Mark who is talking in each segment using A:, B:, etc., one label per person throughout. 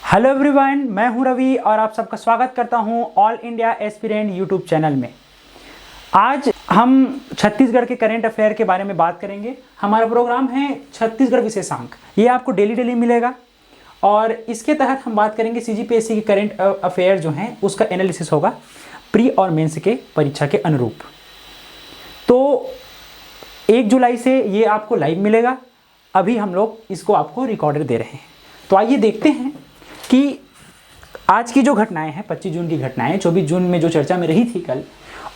A: Hello everyone, मैं हूं रवि और आप सबका स्वागत करता हूं all India aspirant YouTube channel में। आज हम छत्तीसगढ़ के करंट अफेयर के बारे में बात करेंगे। हमारा प्रोग्राम है छत्तीसगढ़ विशेषांक, ये आपको डेली मिलेगा और इसके तहत हम बात करेंगे सीजीपीएससी के करंट अफेयर जो हैं उसका एनालिसिस होगा प्री और मेंस के परीक्षा के अनुरूप। तो 1 जुलाई से ये आपको लाइव मिलेगा। अभी हम लोग इसको आपको रिकॉर्डर दे रहे हैं। तो आइए देखते हैं कि आज की जो घटनाएं हैं, 25 जून की घटनाएं, 24 जून में जो चर्चा में रही थी कल,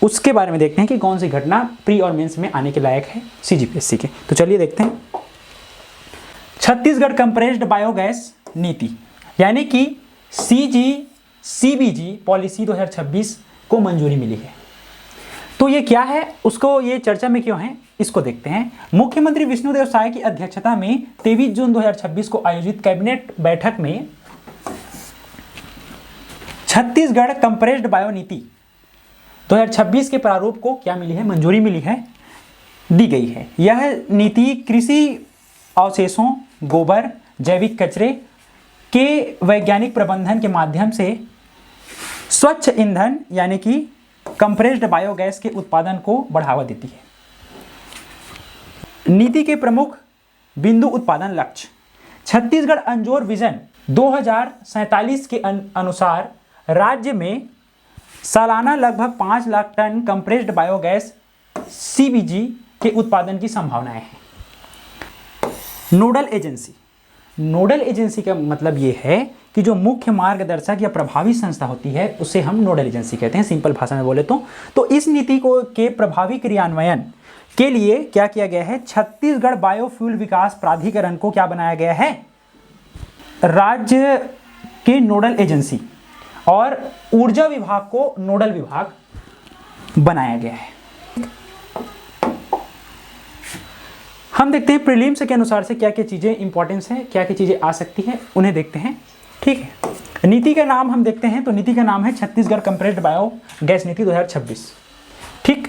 A: उसके बारे में देखते हैं कि कौन सी घटना प्री और मेंस में आने के लायक है सीजीपीएससी के। तो चलिए देखते हैं। छत्तीसगढ़ कंप्रेस्ड बायोगैस नीति यानी कि सीबीजी पॉलिसी 2026 को मंजूरी मिली है। तो ये क्या है, उसको ये चर्चा में क्यों है, इसको देखते हैं। मुख्यमंत्री विष्णुदेव साय की अध्यक्षता में 23 जून 2026 को आयोजित कैबिनेट बैठक में छत्तीसगढ़ कंप्रेस्ड बायो नीति 2026 के प्रारूप को क्या मिली है, मंजूरी मिली है, दी गई है। यह नीति कृषि अवशेषों, गोबर, जैविक कचरे के वैज्ञानिक प्रबंधन के माध्यम से स्वच्छ ईंधन यानी कि कंप्रेस्ड बायोगैस के उत्पादन को बढ़ावा देती है। नीति के प्रमुख बिंदु उत्पादन लक्ष्य। छत्तीसगढ़ अंजोर विजन 2047 के अनुसार राज्य में सालाना लगभग 5 lakh ton compressed biogas CBG के उत्पादन की संभावनाएं हैं। नोडल एजेंसी का मतलब ये है कि जो मुख्य मार्गदर्शक या प्रभावी संस्था होती है उसे हम नोडल एजेंसी कहते हैं, सिंपल भाषा में बोले तो इस नीति को के प्रभावी क्रियान्वयन के लिए क्या किया गया है, छत्तीसगढ़ बायोफ्यूल विकास प्राधिकरण को क्या बनाया गया है, राज्य के नोडल एजेंसी, और ऊर्जा विभाग को नोडल विभाग बनाया गया है। हम देखते हैं प्रीलिम्स के अनुसार से क्या क्या चीजें इंपॉर्टेंस है, क्या क्या चीजें आ सकती हैं, उन्हें देखते हैं। ठीक है, नीति का नाम हम देखते हैं तो नीति का नाम है छत्तीसगढ़ कंप्रेस्ड बायोगैस नीति 2026। ठीक,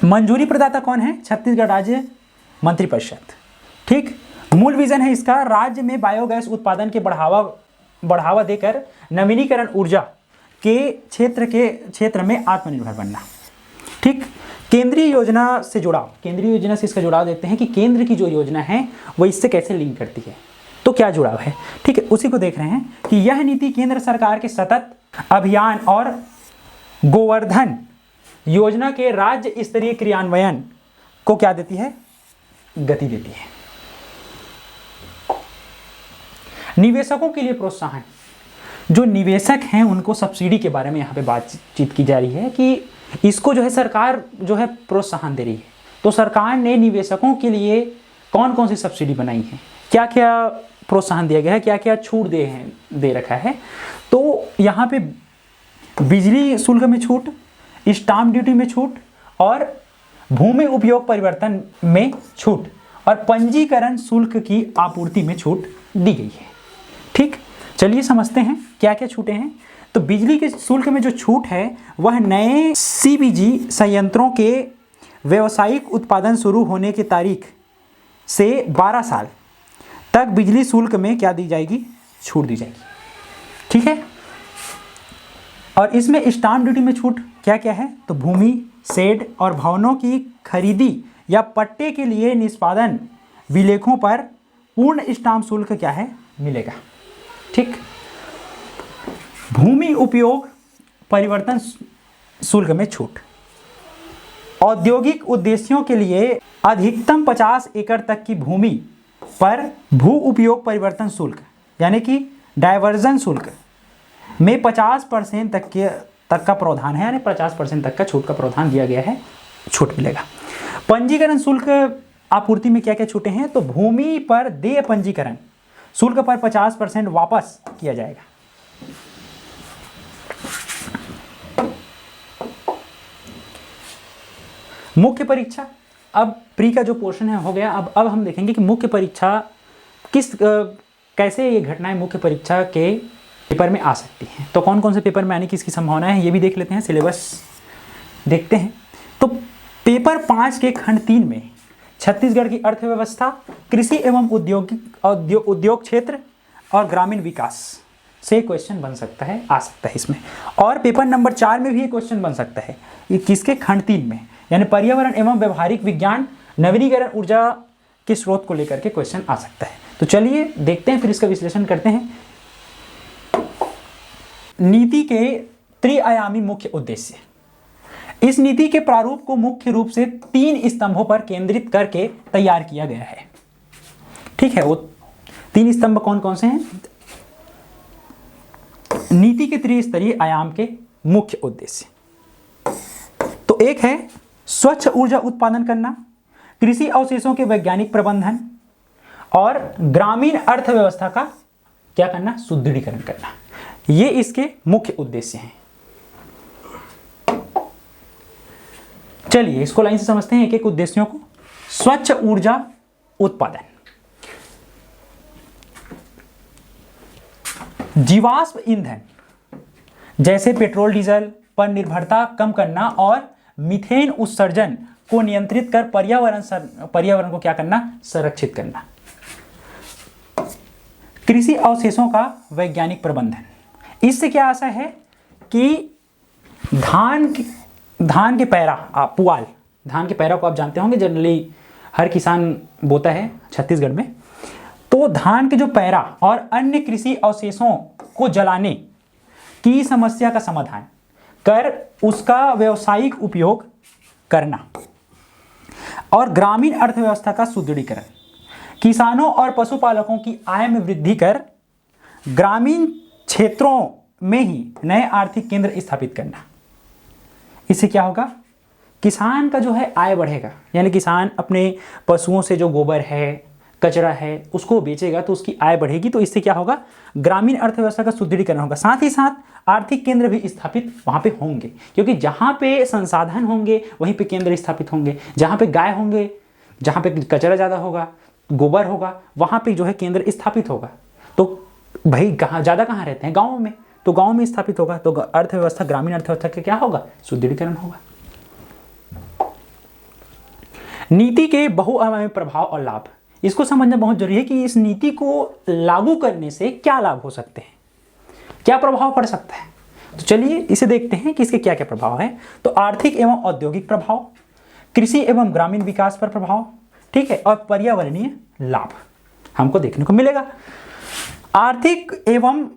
A: मंजूरी प्रदाता कौन है, छत्तीसगढ़ राज्य मंत्रिपरिषद। ठीक, मूल विजन है इसका, राज्य में बायोगैस उत्पादन के बढ़ावा देकर नवीनीकरण ऊर्जा के क्षेत्र में आत्मनिर्भर बनना। ठीक, केंद्रीय योजना से इसका जुड़ाव देखते हैं कि केंद्र की जो योजना है वो इससे कैसे लिंक करती है, तो क्या जुड़ाव है। ठीक है, उसी को देख रहे हैं कि यह नीति केंद्र सरकार के सतत अभियान और गोवर्धन योजना के राज्य स्तरीय क्रियान्वयन को क्या देती है, गति देती है। निवेशकों के लिए प्रोत्साहन। जो निवेशक हैं उनको सब्सिडी के बारे में यहाँ पे बातचीत की जा रही है कि इसको जो है सरकार जो है प्रोत्साहन दे रही है। तो सरकार ने निवेशकों के लिए कौन कौन सी सब्सिडी बनाई है, क्या क्या प्रोत्साहन दिया गया है, क्या क्या छूट दे रखा है। तो यहाँ पे बिजली शुल्क में छूट, स्टाम्प ड्यूटी में छूट और भूमि उपयोग परिवर्तन में छूट और पंजीकरण शुल्क की आपूर्ति में छूट दी गई है। ठीक, चलिए समझते हैं क्या क्या छूटें हैं। तो बिजली के शुल्क में जो छूट है वह नए सीबीजी संयंत्रों के व्यावसायिक उत्पादन शुरू होने की तारीख से 12 साल तक बिजली शुल्क में क्या दी जाएगी, छूट दी जाएगी। ठीक है, और इसमें स्टाम्प ड्यूटी में छूट क्या क्या है, तो भूमि, शेड और भवनों की खरीदी या पट्टे के लिए निष्पादन विलेखों पर पूर्ण स्टाम्प शुल्क क्या है, मिलेगा। ठीक, भूमि उपयोग परिवर्तन शुल्क में छूट, औद्योगिक उद्देश्यों के लिए अधिकतम 50 एकड़ तक की भूमि पर भू उपयोग परिवर्तन शुल्क यानी कि डायवर्जन शुल्क में 50% तक का प्रावधान है, यानी 50% तक का छूट का प्रावधान दिया गया है, छूट मिलेगा। पंजीकरण शुल्क आपूर्ति में क्या क्या छूटे हैं, तो भूमि पर देय पंजीकरण शुल्क पर 50% वापस किया जाएगा। मुख्य परीक्षा, अब प्री का जो पोर्शन है हो गया। अब हम देखेंगे कि मुख्य परीक्षा कैसे ये घटनाएं मुख्य परीक्षा के पेपर में आ सकती हैं। तो कौन कौन से पेपर में आने की इसकी संभावना है ये भी देख लेते हैं, सिलेबस देखते हैं। तो पेपर 5 के खंड 3 में छत्तीसगढ़ की अर्थव्यवस्था, कृषि एवं उद्योग क्षेत्र और ग्रामीण विकास से क्वेश्चन बन सकता है, आ सकता है इसमें। और पेपर नंबर 4 में भी ये क्वेश्चन बन सकता है, ये किसके खंड 3 में, यानी पर्यावरण एवं व्यवहारिक विज्ञान नवीनीकरण ऊर्जा के स्रोत को लेकर के क्वेश्चन आ सकता है। तो चलिए देखते हैं, फिर इसका विश्लेषण करते हैं। नीति के त्रिआयामी मुख्य उद्देश्य। इस नीति के प्रारूप को मुख्य रूप से 3 स्तंभों पर केंद्रित करके तैयार किया गया है। ठीक है, वो 3 स्तंभ कौन कौन से हैं? नीति के त्रिस्तरीय आयाम के मुख्य उद्देश्य तो एक है स्वच्छ ऊर्जा उत्पादन करना, कृषि अवशेषों के वैज्ञानिक प्रबंधन और ग्रामीण अर्थव्यवस्था का क्या करना? सुदृढ़ीकरण करना। ये इसके मुख्य उद्देश्य हैं। चलिए इसको लाइन से समझते हैं एक एक उद्देश्यों को। स्वच्छ ऊर्जा उत्पादन, जीवाश्म ईंधन जैसे पेट्रोल डीजल पर निर्भरता कम करना और मीथेन उत्सर्जन को नियंत्रित कर पर्यावरण को क्या करना? संरक्षित करना। कृषि अवशेषों का वैज्ञानिक प्रबंधन, इससे क्या आशा है कि धान के पैरा, पुआल, धान के पैरा को आप जानते होंगे, जनरली हर किसान बोता है छत्तीसगढ़ में। तो धान के जो पैरा और अन्य कृषि अवशेषों को जलाने की समस्या का समाधान कर उसका व्यावसायिक उपयोग करना और ग्रामीण अर्थव्यवस्था का सुदृढ़ीकरण, किसानों और पशुपालकों की आय में वृद्धि कर ग्रामीण क्षेत्रों में ही नए आर्थिक केंद्र स्थापित करना। इससे क्या होगा? किसान का जो है आय बढ़ेगा, यानी किसान अपने पशुओं से जो गोबर है, कचरा है, उसको बेचेगा तो उसकी आय बढ़ेगी। तो इससे क्या होगा? ग्रामीण अर्थव्यवस्था का सुदृढ़ीकरण होगा। साथ ही साथ आर्थिक केंद्र भी स्थापित वहाँ पे होंगे, क्योंकि जहाँ पे संसाधन होंगे वहीं पे केंद्र स्थापित होंगे। जहाँ पे गाय होंगे, जहाँ पे कचरा ज़्यादा होगा, गोबर होगा, वहाँ पे जो है केंद्र स्थापित होगा। तो भाई ज़्यादा कहाँ रहते हैं? गाँव में, तो गाँव में स्थापित होगा। तो अर्थव्यवस्था, ग्रामीण अर्थव्यवस्था का क्या होगा? सुदृढ़ीकरण होगा। नीति के बहुआयामी प्रभाव और लाभ, इसको समझना बहुत जरूरी है कि इस नीति को लागू करने से क्या लाभ हो सकते हैं, क्या प्रभाव पड़ सकता है। तो चलिए इसे देखते हैं कि इसके क्या क्या प्रभाव है। तो आर्थिक एवं औद्योगिक प्रभाव, कृषि एवं ग्रामीण विकास पर प्रभाव, ठीक है, और पर्यावरणीय लाभ हमको देखने को मिलेगा। आर्थिक एवं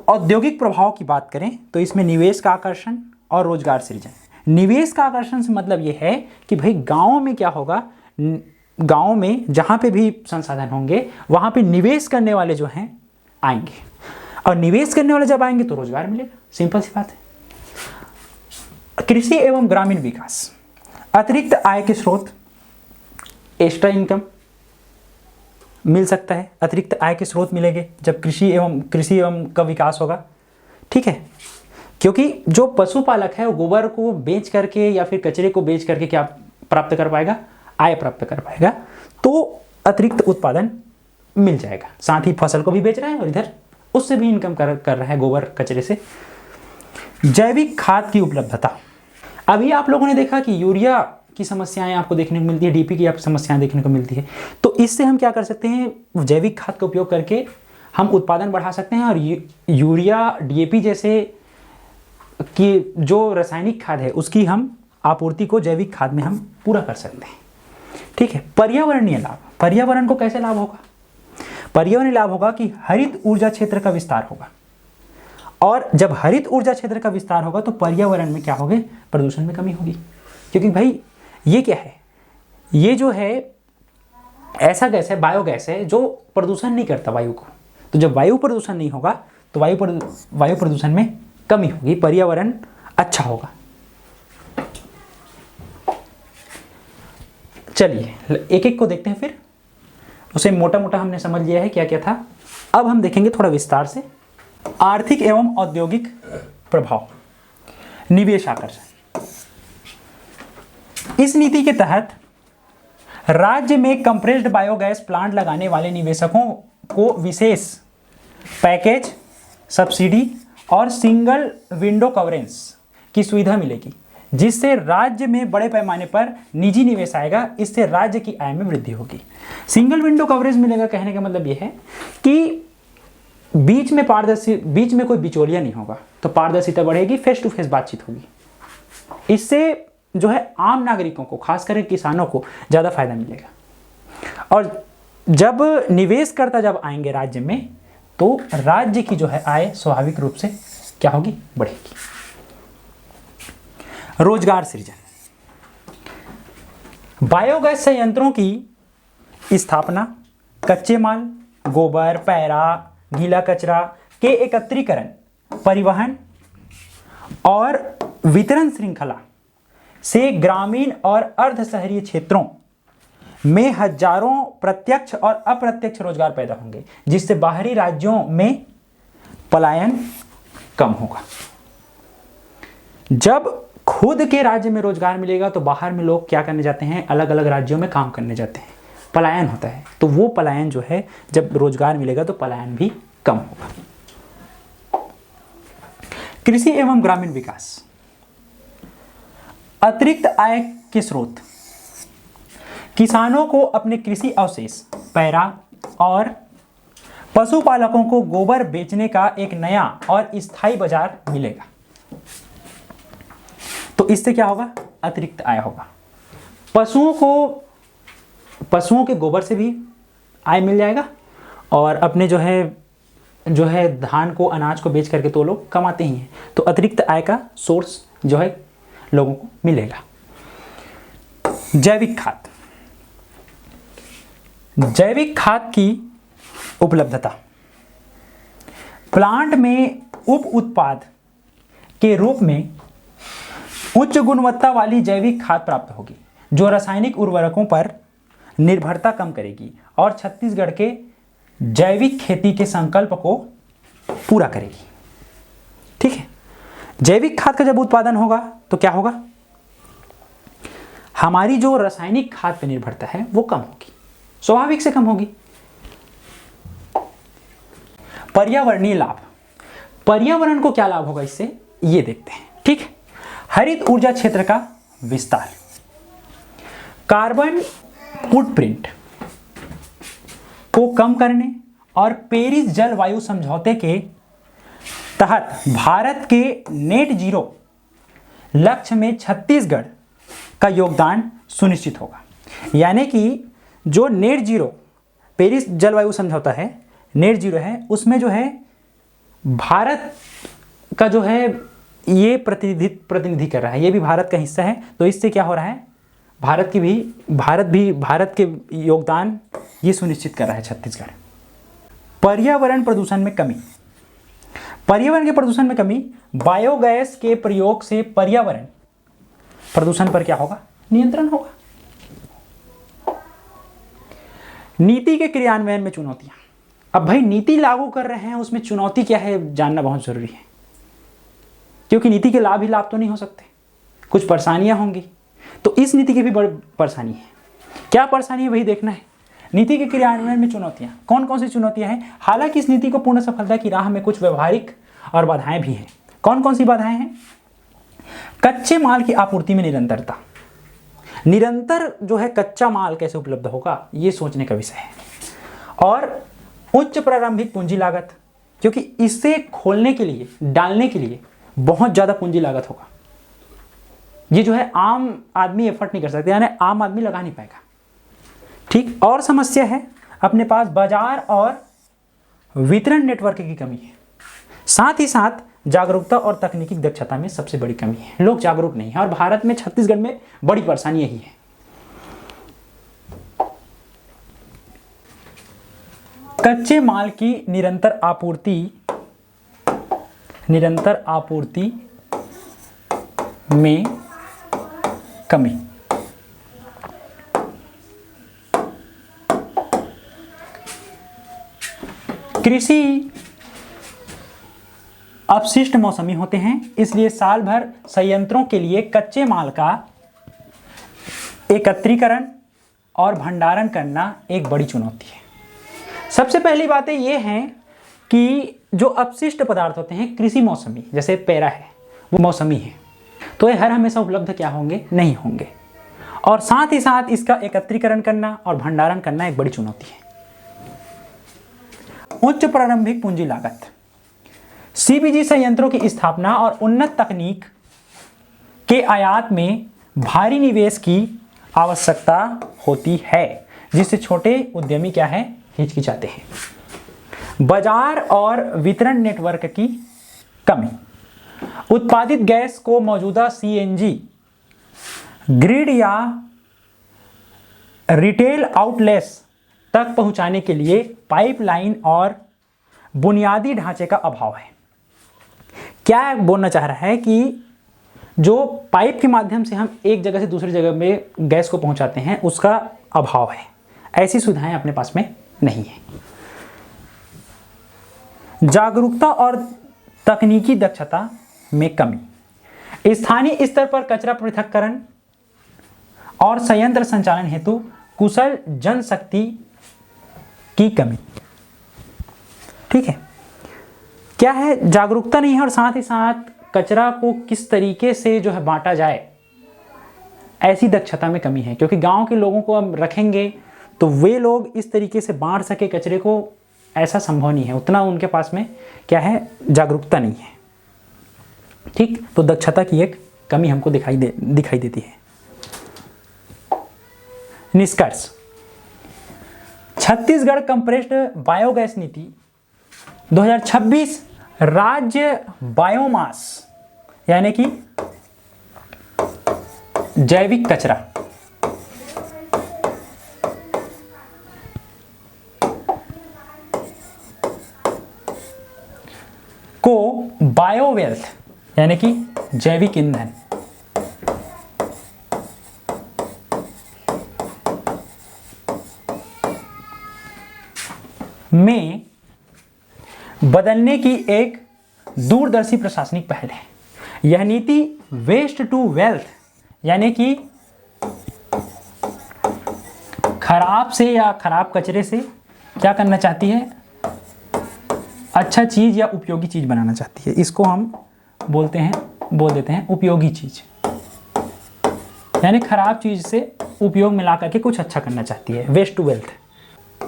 A: औद्योगिक प्रभाव की बात करें तो इसमें निवेश का आकर्षण और रोजगार सृजन। निवेश का आकर्षण से मतलब ये है कि भाई गाँव में क्या होगा? गाँव में जहाँ पे भी संसाधन होंगे वहाँ पे निवेश करने वाले जो हैं आएंगे, और निवेश करने वाले जब आएंगे तो रोजगार मिलेगा। सिंपल सी बात है। कृषि एवं ग्रामीण विकास, अतिरिक्त आय के स्रोत, एक्स्ट्रा इनकम मिल सकता है, अतिरिक्त आय के स्रोत मिलेंगे जब कृषि एवं का विकास होगा। ठीक है, क्योंकि जो पशुपालक है वो गोबर को बेच करके या फिर कचरे को बेच करके क्या प्राप्त कर पाएगा? आय प्राप्त कर पाएगा। तो अतिरिक्त उत्पादन मिल जाएगा, साथ ही फसल को भी बेच रहा है और इधर उससे भी इनकम कर रहा है गोबर कचरे से। जैविक खाद की उपलब्धता, अभी आप लोगों ने देखा कि यूरिया की समस्याएं आपको देखने को मिलती है, डीपी की आपको समस्याएं देखने को मिलती है। तो इससे हम क्या कर सकते हैं? जैविक खाद का उपयोग करके हम उत्पादन बढ़ा सकते हैं, और यूरिया, डीएपी जैसे कि जो रासायनिक खाद है उसकी हम आपूर्ति को जैविक खाद में हम पूरा कर सकते हैं। ठीक है। पर्यावरणीय लाभ, पर्यावरण को कैसे लाभ होगा? पर्यावरणीय लाभ होगा कि हरित ऊर्जा क्षेत्र का विस्तार होगा, और जब हरित ऊर्जा क्षेत्र का विस्तार होगा तो पर्यावरण में क्या होगा? प्रदूषण में कमी होगी। क्योंकि भाई ये क्या है? ये जो है ऐसा गैस है, बायोगैस है, जो प्रदूषण नहीं करता वायु को। तो जब वायु प्रदूषण नहीं होगा तो वायु प्रदूषण में कमी होगी, पर्यावरण अच्छा होगा। चलिए एक एक को देखते हैं, फिर उसे मोटा मोटा हमने समझ लिया है क्या क्या था। अब हम देखेंगे थोड़ा विस्तार से। आर्थिक एवं औद्योगिक प्रभाव, निवेश आकर्षण। इस नीति के तहत राज्य में कंप्रेस्ड बायोगैस प्लांट लगाने वाले निवेशकों को विशेष पैकेज, सब्सिडी और सिंगल विंडो कवरेंस की सुविधा मिलेगी, जिससे राज्य में बड़े पैमाने पर निजी निवेश आएगा। इससे राज्य की आय में वृद्धि होगी। सिंगल विंडो कवरेज मिलेगा, कहने का मतलब यह है कि बीच में कोई बिचौलिया नहीं होगा, तो पारदर्शिता बढ़ेगी, फेस टू फेस बातचीत होगी। इससे जो है आम नागरिकों को, खास करके किसानों को ज़्यादा फायदा मिलेगा। और जब निवेशकर्ता जब आएंगे राज्य में, तो राज्य की जो है आय स्वाभाविक रूप से क्या होगी, बढ़ेगी। रोजगार सृजन, बायोगैस संयंत्रों की स्थापना, कच्चे माल, गोबर, पैरा, गीला कचरा के एकत्रीकरण, परिवहन और वितरण श्रृंखला से ग्रामीण और अर्ध शहरी क्षेत्रों में हजारों प्रत्यक्ष और अप्रत्यक्ष रोजगार पैदा होंगे, जिससे बाहरी राज्यों में पलायन कम होगा। जब खुद के राज्य में रोजगार मिलेगा तो बाहर में लोग क्या करने जाते हैं, अलग अलग राज्यों में काम करने जाते हैं, पलायन होता है। तो वो पलायन जो है, जब रोजगार मिलेगा तो पलायन भी कम होगा। कृषि एवं ग्रामीण विकास, अतिरिक्त आय के स्रोत, किसानों को अपने कृषि अवशेष, पैरा और पशुपालकों को गोबर बेचने का एक नया और स्थायी बाजार मिलेगा। तो इससे क्या होगा, अतिरिक्त आय होगा। पशुओं के गोबर से भी आय मिल जाएगा, और अपने जो है धान को, अनाज को बेच करके तो लोग कमाते ही हैं, तो अतिरिक्त आय का सोर्स जो है लोगों को मिलेगा। जैविक खाद, जैविक खाद की उपलब्धता, प्लांट में उप उत्पाद के रूप में उच्च गुणवत्ता वाली जैविक खाद प्राप्त होगी, जो रासायनिक उर्वरकों पर निर्भरता कम करेगी और छत्तीसगढ़ के जैविक खेती के संकल्प को पूरा करेगी। ठीक है, जैविक खाद का जब उत्पादन होगा तो क्या होगा, हमारी जो रासायनिक खाद पर निर्भरता है वो कम होगी, स्वाभाविक से कम होगी। पर्यावरणीय लाभ, पर्यावरण को क्या लाभ होगा इससे, ये देखते हैं। ठीक है, हरित ऊर्जा क्षेत्र का विस्तार, कार्बन फुटप्रिंट को कम करने और पेरिस जलवायु समझौते के तहत भारत के नेट जीरो लक्ष्य में छत्तीसगढ़ का योगदान सुनिश्चित होगा। यानी कि जो नेट जीरो पेरिस जलवायु समझौता है, नेट जीरो है, उसमें जो है भारत का जो है ये प्रतिनिधि कर रहा है, ये भी भारत का हिस्सा है। तो इससे क्या हो रहा है, भारत के योगदान ये सुनिश्चित कर रहा है छत्तीसगढ़। पर्यावरण प्रदूषण में कमी, पर्यावरण के प्रदूषण में कमी, बायोगैस के प्रयोग से पर्यावरण प्रदूषण पर क्या होगा, नियंत्रण होगा। नीति के क्रियान्वयन में चुनौतियां, अब भाई नीति लागू कर रहे हैं, उसमें चुनौती क्या है जानना बहुत जरूरी है, क्योंकि नीति के लाभ ही लाभ तो नहीं हो सकते, कुछ परेशानियां होंगी। तो इस नीति की भी बड़ी परेशानी है, क्या परेशानी है वही देखना है। नीति के क्रियान्वयन में चुनौतियां, कौन कौन सी चुनौतियां हैं। हालांकि इस नीति को पूर्ण सफलता की राह में कुछ व्यवहारिक और बाधाएं भी हैं। कौन कौन सी बाधाएं हैं, कच्चे माल की आपूर्ति में निरंतरता, निरंतर जो है कच्चा माल कैसे उपलब्ध होगा ये सोचने का विषय है। और उच्च प्रारंभिक पूंजी लागत, क्योंकि इसे खोलने के लिए, डालने के लिए बहुत ज़्यादा पूंजी लागत होगा, ये जो है आम आदमी एफर्ट नहीं कर सकते, यानी आम आदमी लगा नहीं पाएगा। ठीक, और समस्या है अपने पास बाजार और वितरण नेटवर्क की कमी है, साथ ही साथ जागरूकता और तकनीकी दक्षता में सबसे बड़ी कमी है, लोग जागरूक नहीं है, और भारत में छत्तीसगढ़ में बड़ी परेशानी यही है। कच्चे माल की निरंतर आपूर्ति में कमी, कृषि अपशिष्ट मौसमी होते हैं, इसलिए साल भर संयंत्रों के लिए कच्चे माल का एकत्रीकरण और भंडारण करना एक बड़ी चुनौती है। सबसे पहली बातें ये हैं कि जो अपशिष्ट पदार्थ होते हैं कृषि मौसमी, जैसे पैरा है वो मौसमी है, तो ये हर हमेशा उपलब्ध क्या होंगे, नहीं होंगे। और साथ ही साथ इसका एकत्रीकरण करना और भंडारण करना एक बड़ी चुनौती है। उच्च प्रारंभिक पूंजी लागत। सीबीजी संयंत्रों की स्थापना और उन्नत तकनीक के आयात में भारी निवेश की आवश्यकता होती है, जिससे छोटे उद्यमी क्या है, हिचकिचाते हैं। बाजार और वितरण नेटवर्क की कमी। उत्पादित गैस को मौजूदा सीएनजी ग्रिड या रिटेल आउटलेट्स तक पहुंचाने के लिए पाइपलाइन और बुनियादी ढांचे का अभाव है। क्या बोलना चाह रहा है कि जो पाइप के माध्यम से हम एक जगह से दूसरी जगह में गैस को पहुंचाते हैं उसका अभाव है, ऐसी सुविधाएं अपने पास में नहीं है। जागरूकता और तकनीकी दक्षता में कमी। स्थानीय स्तर पर कचरा पृथक्करण और संयंत्र संचालन हेतु कुशल जनशक्ति की कमी। ठीक है, क्या है, जागरूकता नहीं है और साथ ही साथ कचरा को किस तरीके से जो है बांटा जाए, ऐसी दक्षता में कमी है। क्योंकि गांव के लोगों को हम रखेंगे तो वे लोग इस तरीके से बांट सके कचरे को, ऐसा संभव नहीं है, उतना उनके पास में क्या है, जागरूकता नहीं है। ठीक, तो दक्षता की एक कमी हमको दिखाई देती है। निष्कर्ष, छत्तीसगढ़ कंप्रेस्ड बायोगैस नीति 2026 राज्य बायोमास यानी कि जैविक कचरा को बायोवेल्थ यानी कि जैविक ईंधन में बदलने की एक दूरदर्शी प्रशासनिक पहल है। यह नीति वेस्ट टू वेल्थ यानी कि खराब से या खराब कचरे से क्या करना चाहती है, अच्छा चीज या उपयोगी चीज बनाना चाहती है। इसको हम बोल देते हैं उपयोगी चीज, यानी खराब चीज से उपयोग में ला करके कुछ अच्छा करना चाहती है। Waste to wealth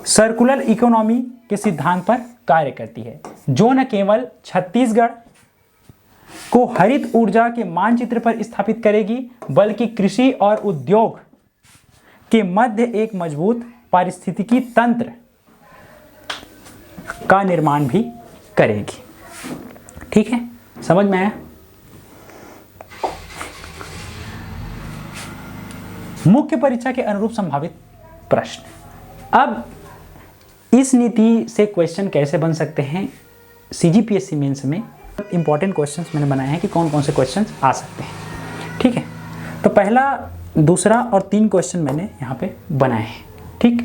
A: circular economy के सिद्धांत पर कार्य करती है, जो न केवल छत्तीसगढ़ को हरित ऊर्जा के मानचित्र पर स्थापित करेगी, बल्कि कृषि और उद्योग के मध्य एक मजबूत पारिस्थितिकी तंत्र का निर्माण भी करेगी। ठीक है, समझ में आया? मुख्य परीक्षा के अनुरूप संभावित प्रश्न। अब इस नीति से क्वेश्चन कैसे बन सकते हैं सीजीपीएससी मेंस में, इंपॉर्टेंट क्वेश्चंस मैंने बनाए हैं कि कौन कौन से क्वेश्चंस आ सकते हैं। ठीक है, तो पहला, दूसरा और 3 क्वेश्चन मैंने यहाँ पे बनाए हैं। ठीक,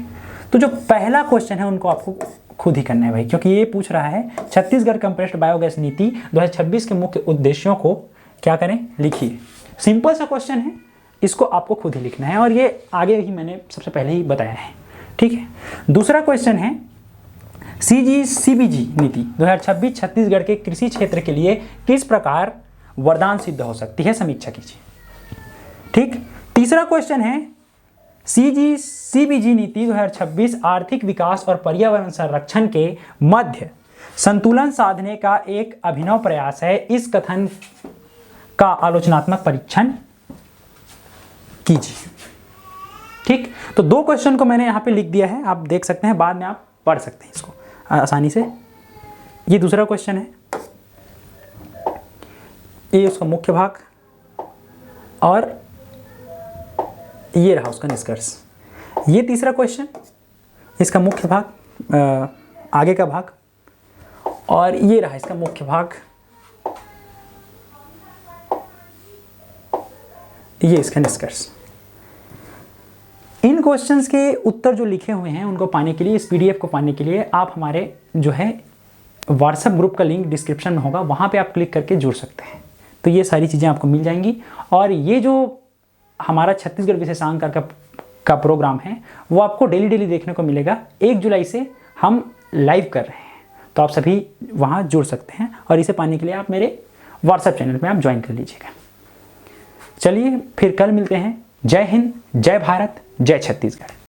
A: तो जो पहला क्वेश्चन है उनको आपको खुद ही करना है भाई, क्योंकि ये पूछ रहा है छत्तीसगढ़ कंप्रेस्ड बायोगैस नीति 2026 के मुख्य उद्देश्यों को क्या करें, लिखिए। सिंपल सा क्वेश्चन है, इसको आपको खुद ही लिखना है और ये आगे ही मैंने सबसे पहले ही बताया है। ठीक है, दूसरा क्वेश्चन है सीबीजी नीति 2026 छत्तीसगढ़ के कृषि क्षेत्र के लिए किस प्रकार वरदान सिद्ध हो सकती है, समीक्षा कीजिए। ठीक, तीसरा क्वेश्चन है सीबीजी नीति 2026 आर्थिक विकास और पर्यावरण संरक्षण के मध्य संतुलन साधने का एक अभिनव प्रयास है, इस कथन का आलोचनात्मक परीक्षण कीजिए। ठीक, तो 2 क्वेश्चन को मैंने यहाँ पे लिख दिया है, आप देख सकते हैं, बाद में आप पढ़ सकते हैं इसको आसानी से। ये दूसरा क्वेश्चन है, ये उसका मुख्य भाग और ये रहा उसका निष्कर्ष। ये तीसरा क्वेश्चन, इसका मुख्य भाग, आगे का भाग, और ये रहा इसका मुख्य भाग, ये इसका निष्कर्ष। इन क्वेश्चंस के उत्तर जो लिखे हुए हैं उनको पाने के लिए, इस पीडीएफ को पाने के लिए आप हमारे जो है व्हाट्सएप ग्रुप का लिंक डिस्क्रिप्शन में होगा, वहाँ पे आप क्लिक करके जुड़ सकते हैं। तो ये सारी चीज़ें आपको मिल जाएंगी। और ये जो हमारा छत्तीसगढ़ विशेषांक का प्रोग्राम है वो आपको डेली देखने को मिलेगा। 1 जुलाई से हम लाइव कर रहे हैं, तो आप सभी वहाँ जुड़ सकते हैं और इसे पाने के लिए आप मेरे व्हाट्सएप चैनल में आप ज्वाइन कर लीजिएगा। चलिए फिर कल मिलते हैं। जय हिंद, जय भारत, जय छत्तीसगढ़।